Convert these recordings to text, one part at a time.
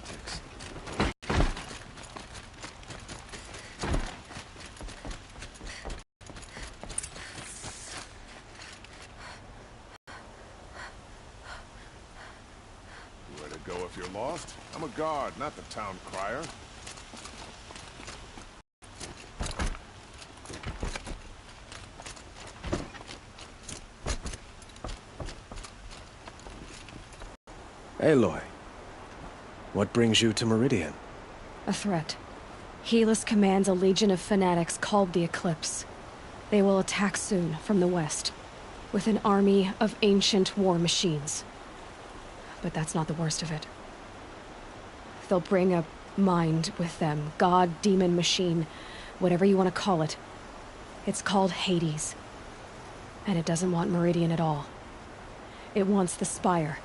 politics. Where to go if you're lost? I'm a guard, not the town crier. Aloy, what brings you to Meridian? A threat. Helis commands a legion of fanatics called the Eclipse. They will attack soon from the west, with an army of ancient war machines. But that's not the worst of it. They'll bring a mind with them, god, demon, machine, whatever you want to call it. It's called Hades. And it doesn't want Meridian at all. It wants the Spire.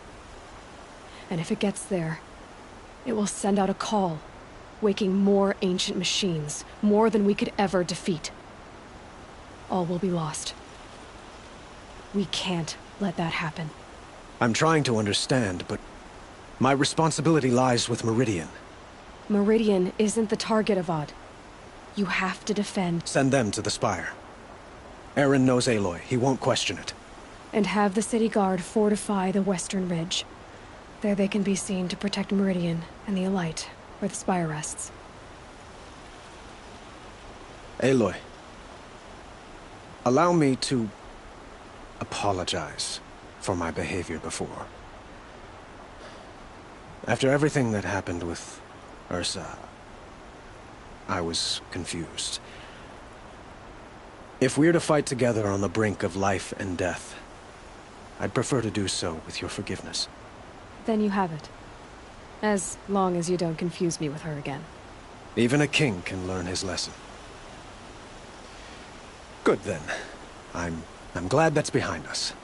And if it gets there, it will send out a call, waking more ancient machines, more than we could ever defeat. All will be lost. We can't let that happen. I'm trying to understand, but my responsibility lies with Meridian. Meridian isn't the target, Avad. You have to defend. Send them to the Spire. Eren knows Aloy. He won't question it. And have the city guard fortify the western ridge. There they can be seen to protect Meridian and the Elite, where the Spire rests. Aloy, allow me to apologize for my behavior before. After everything that happened with Ursa, I was confused. If we're to fight together on the brink of life and death, I'd prefer to do so with your forgiveness. Then you have it. As long as you don't confuse me with her again. Even a king can learn his lesson. Good then. I'm glad that's behind us.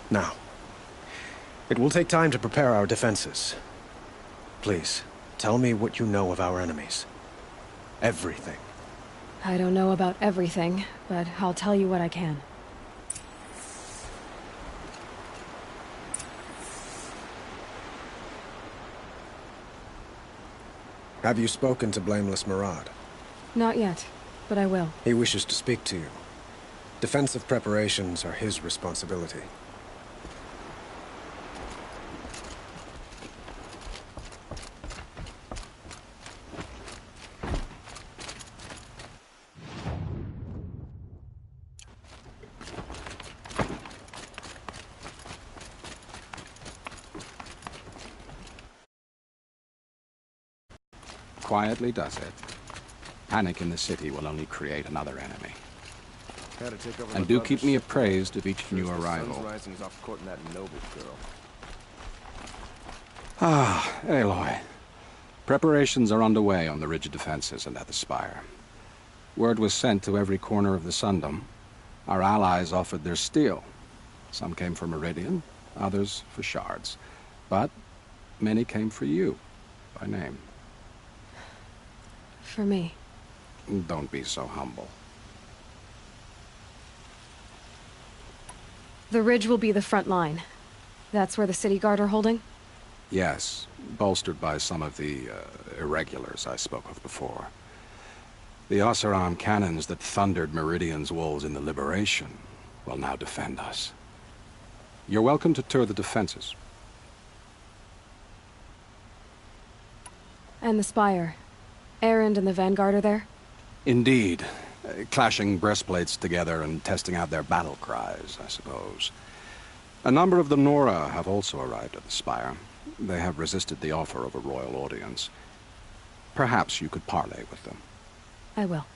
Now, it will take time to prepare our defenses. Please, tell me what you know of our enemies. Everything. I don't know about everything, but I'll tell you what I can. Have you spoken to Blameless Maraud? Not yet, but I will. He wishes to speak to you. Defensive preparations are his responsibility. Quietly does it. Panic in the city will only create another enemy. And do keep me appraised of each new arrival. Ah, Aloy. Preparations are underway on the ridge of defenses and at the Spire. Word was sent to every corner of the Sundom. Our allies offered their steel. Some came for Meridian, others for shards. But many came for you, by name. For me. Don't be so humble. The ridge will be the front line. That's where the city guard are holding? Yes, bolstered by some of the irregulars I spoke of before. The Oseram cannons that thundered Meridian's walls in the Liberation will now defend us. You're welcome to tour the defenses. And the Spire. Erend and the Vanguard are there? Indeed. Clashing breastplates together and testing out their battle cries, I suppose. A number of the Nora have also arrived at the Spire. They have resisted the offer of a royal audience. Perhaps you could parley with them. I will.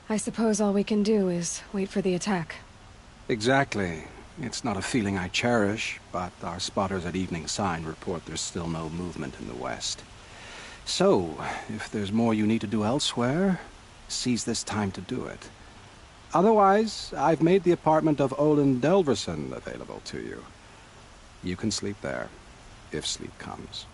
I suppose all we can do is wait for the attack. Exactly. It's not a feeling I cherish, but our spotters at Evening Sign report there's still no movement in the west. So, if there's more you need to do elsewhere, seize this time to do it. Otherwise, I've made the apartment of Olin Delverson available to you. You can sleep there, if sleep comes.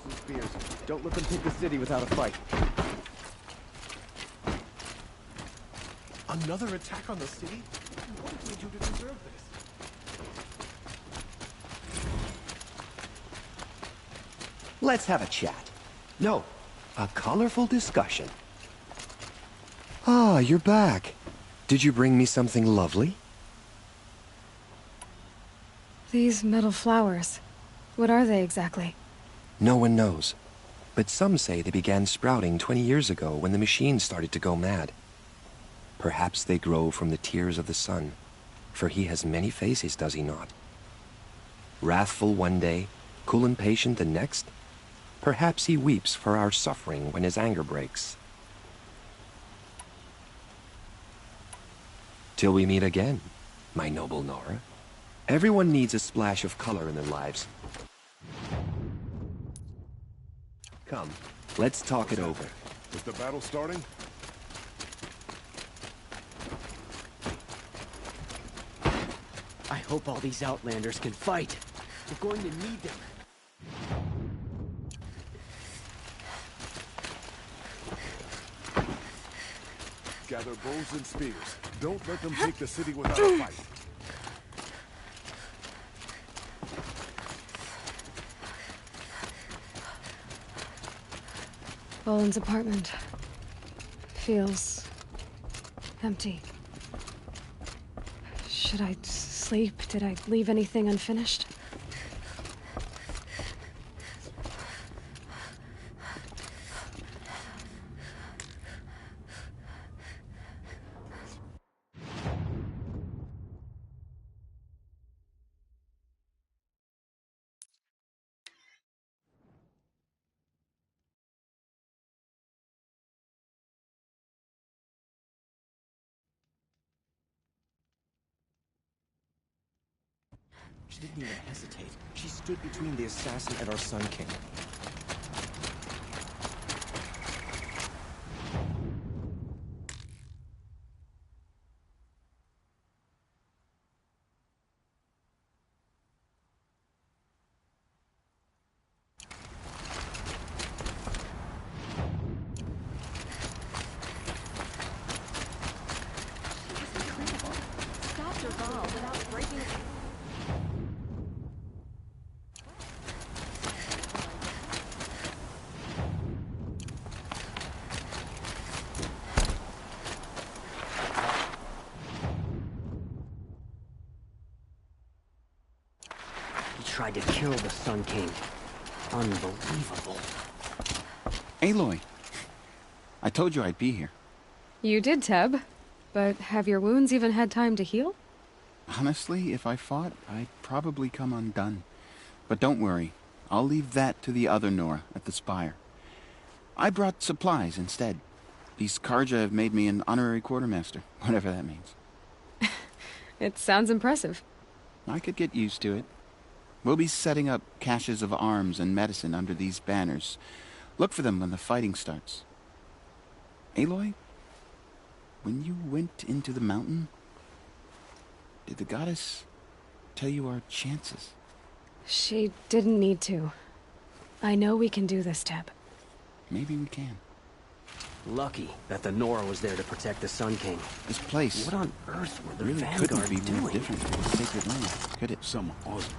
bows and spears. Don't let them take the city without a fight. Another attack on the city? What did we do to deserve this? Let's have a chat. No, a colorful discussion. Ah, you're back. Did you bring me something lovely? These metal flowers. What are they exactly? No one knows. But some say they began sprouting 20 years ago when the machines started to go mad. Perhaps they grow from the tears of the sun, for he has many faces, does he not? Wrathful one day, cool and patient the next. Perhaps he weeps for our suffering when his anger breaks. Till we meet again, my noble Nora. Everyone needs a splash of color in their lives. Come, let's talk it over. Is the battle starting? I hope all these Outlanders can fight. We're going to need them. Gather bows and spears. Don't let them take the city without a fight. Boland's apartment feels empty. Should I sleep? Did I leave anything unfinished? She didn't even hesitate. She stood between the assassin and our Sun King. Tried to kill the Sun King. Unbelievable. Aloy, I told you I'd be here. You did, Teb. But have your wounds even had time to heal? Honestly, if I fought, I'd probably come undone. But don't worry, I'll leave that to the other Nora at the Spire. I brought supplies instead. These Carja have made me an honorary quartermaster, whatever that means. It sounds impressive. I could get used to it. We'll be setting up caches of arms and medicine under these banners. Look for them when the fighting starts. Aloy, when you went into the mountain, did the goddess tell you our chances? She didn't need to. I know we can do this, Teb. Maybe we can. Lucky that the Nora was there to protect the Sun King. This place What on earth were the really Vanguard couldn't be doing? more different from the Sacred Land, could it? Some awesome.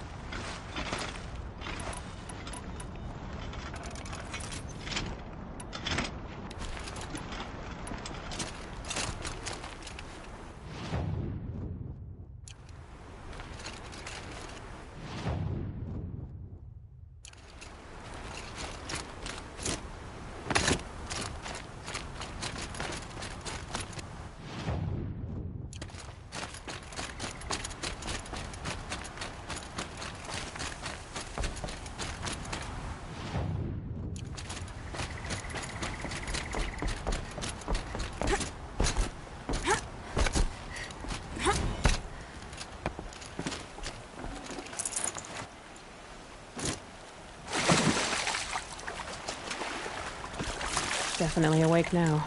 Definitely awake now.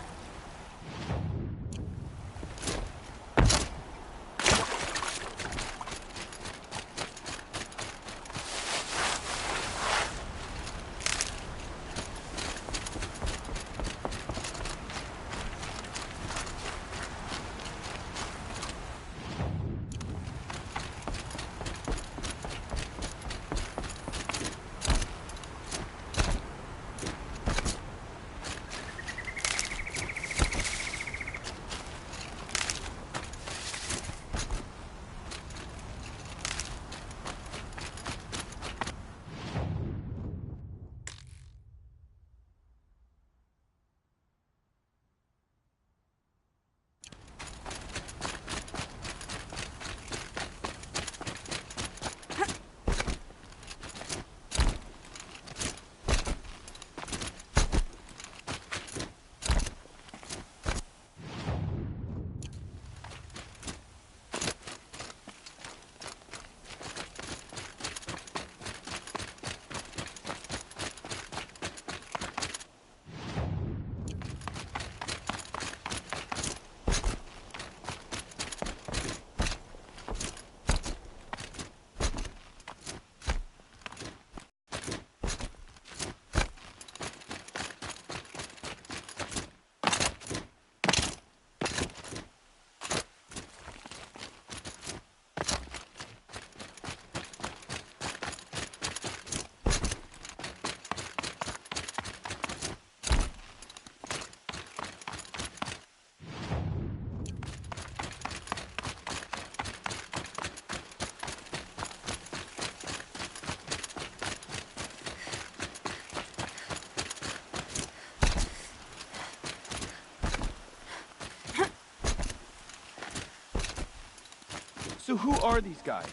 So who are these guys?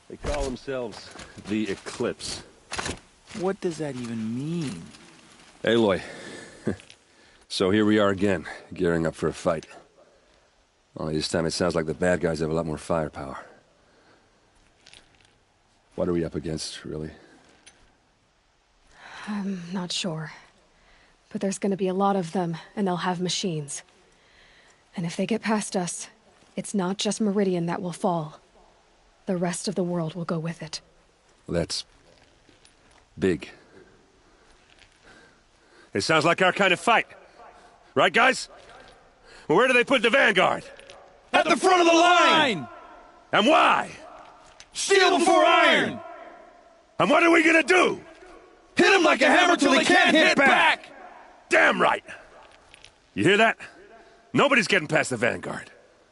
They call themselves the Eclipse. What does that even mean? Aloy. So here we are again, gearing up for a fight. Only this time it sounds like the bad guys have a lot more firepower. What are we up against, really? I'm not sure. But there's gonna be a lot of them, and they'll have machines. And if they get past us, it's not just Meridian that will fall. The rest of the world will go with it. That's... big. It sounds like our kind of fight. Right, guys? Well, where do they put the Vanguard? At the front of the line! And why? Steel before iron! And what are we gonna do? Hit him like a hammer till he can't hit back! Damn right! You hear that? Nobody's getting past the Vanguard.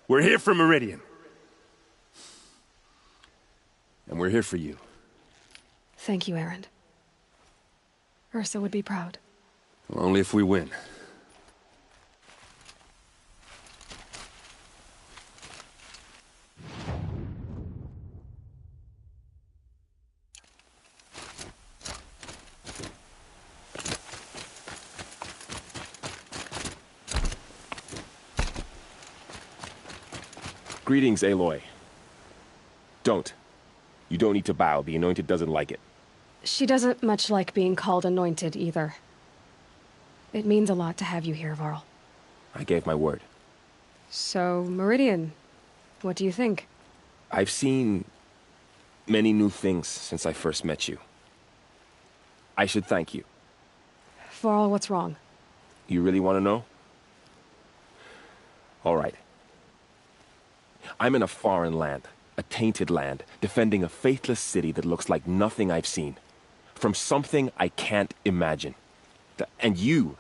We're here for Meridian. And we're here for you. Thank you, Erend. Ursa would be proud. Well, only if we win. Greetings, Aloy. Don't. You don't need to bow. The Anointed doesn't like it. She doesn't much like being called anointed, either. It means a lot to have you here, Varl. I gave my word. So, Meridian, what do you think? I've seen many new things since I first met you. I should thank you. Varl, what's wrong? You really want to know? All right. I'm in a foreign land, a tainted land, defending a faithless city that looks like nothing I've seen. From something I can't imagine. And you,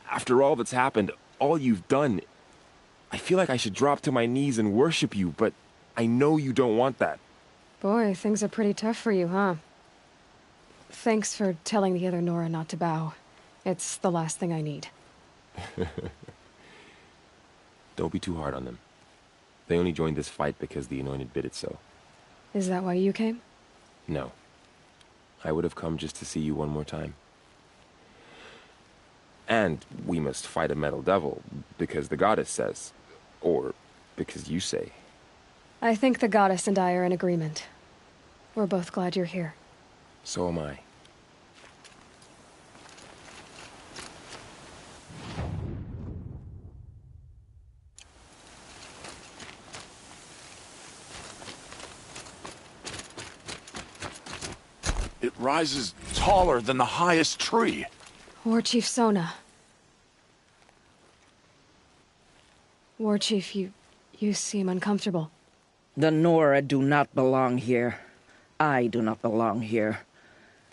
after all that's happened, all you've done, I feel like I should drop to my knees and worship you, but I know you don't want that. Boy, things are pretty tough for you, huh? Thanks for telling the other Nora not to bow. It's the last thing I need. Don't be too hard on them. They only joined this fight because the Anointed bid it so. Is that why you came? No. I would have come just to see you one more time. And we must fight a metal devil, because the goddess says. Or because you say. I think the goddess and I are in agreement. We're both glad you're here. So am I. It rises taller than the highest tree. War Chief Sona. War Chief, you seem uncomfortable. The Nora do not belong here. I do not belong here.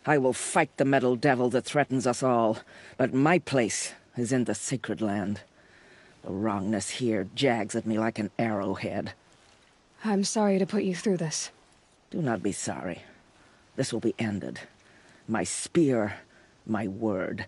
I will fight the metal devil that threatens us all, but my place is in the sacred land. The wrongness here jags at me like an arrowhead. I'm sorry to put you through this. Do not be sorry. This will be ended. My spear, my word.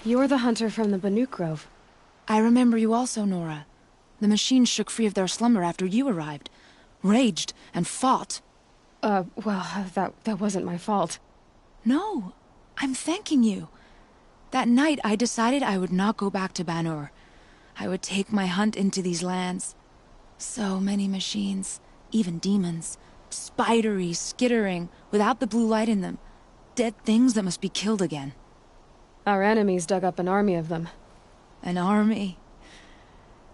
You're the hunter from the Banuk Grove. I remember you also, Nora. The machines shook free of their slumber after you arrived. Raged and fought. Well, that wasn't my fault. No, I'm thanking you. That night I decided I would not go back to Banur. I would take my hunt into these lands. So many machines, even demons. Spidery, skittering, without the blue light in them. Dead things that must be killed again. Our enemies dug up an army of them. An army?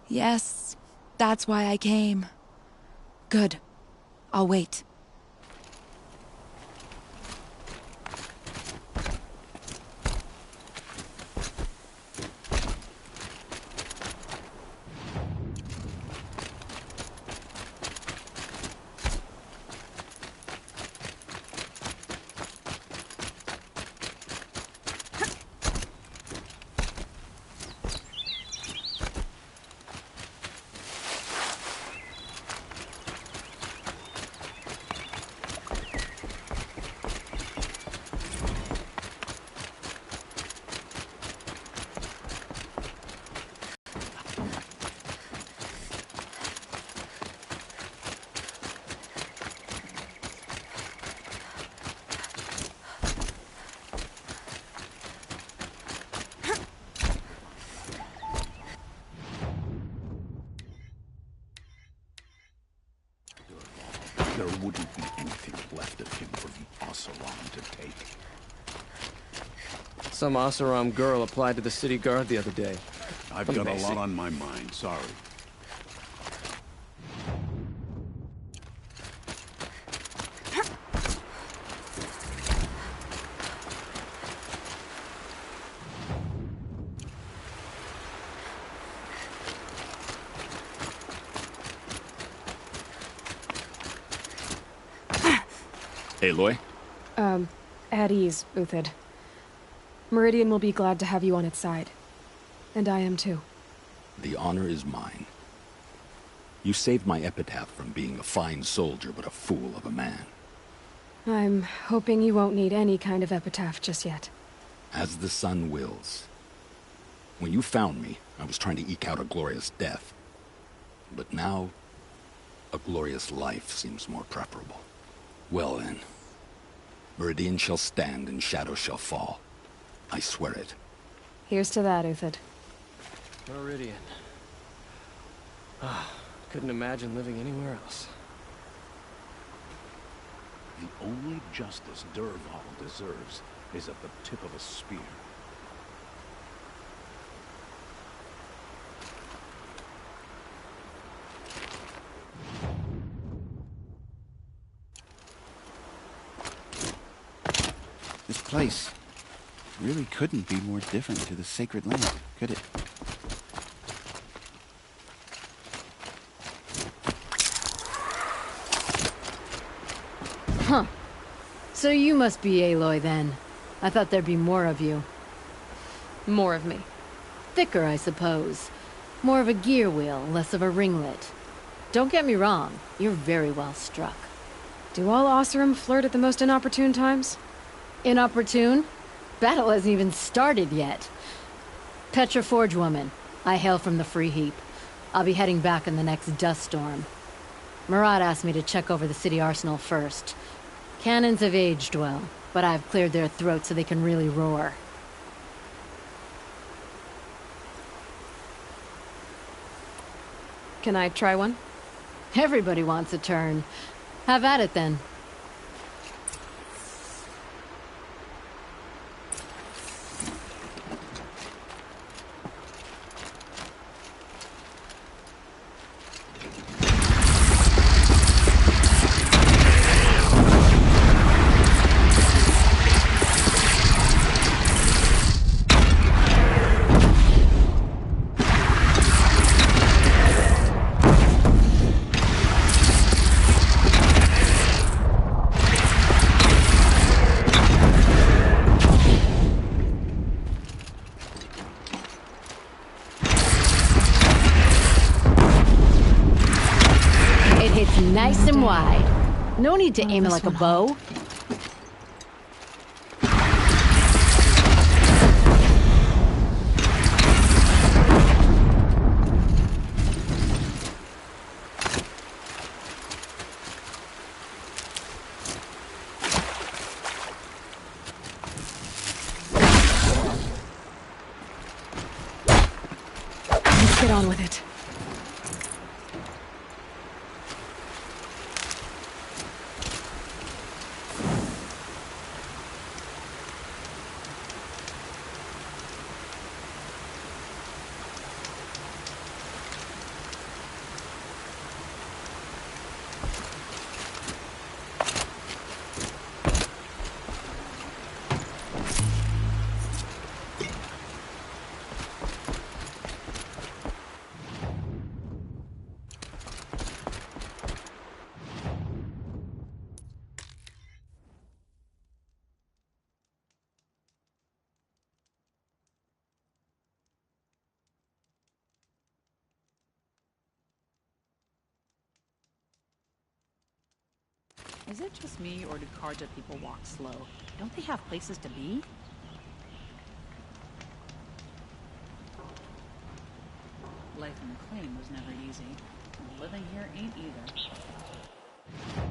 Yes, that's why I came. Good. I'll wait. There wouldn't be anything left of him for the Oseram to take. Some Oseram girl applied to the city guard the other day. I've got a lot on my mind, sorry. Aloy? At ease, Uthid. Meridian will be glad to have you on its side. And I am too. The honor is mine. You saved my epitaph from being a fine soldier but a fool of a man. I'm hoping you won't need any kind of epitaph just yet. As the sun wills. When you found me, I was trying to eke out a glorious death. But now, a glorious life seems more preferable. Well then, Meridian shall stand and shadows shall fall. I swear it. Here's to that, Uthid. Meridian. Couldn't imagine living anywhere else. The only justice Dervahl deserves is at the tip of a spear. This place really couldn't be more different to the sacred land, could it? Huh. So you must be Aloy then. I thought there'd be more of you. More of me. Thicker, I suppose. More of a gear wheel, less of a ringlet. Don't get me wrong, you're very well struck. Do all Oseram flirt at the most inopportune times? Inopportune? Battle hasn't even started yet. Petra Forge woman. I hail from the Free Heap. I'll be heading back in the next dust storm. Marat asked me to check over the city arsenal first. Cannons have aged well, but I've cleared their throats so they can really roar. Can I try one? Everybody wants a turn. Have at it then. Nice and wide. No need to aim it like a bow. get on with it. Is it just me, or do Carja people walk slow? Don't they have places to be? Life in McLean was never easy. And living here ain't either.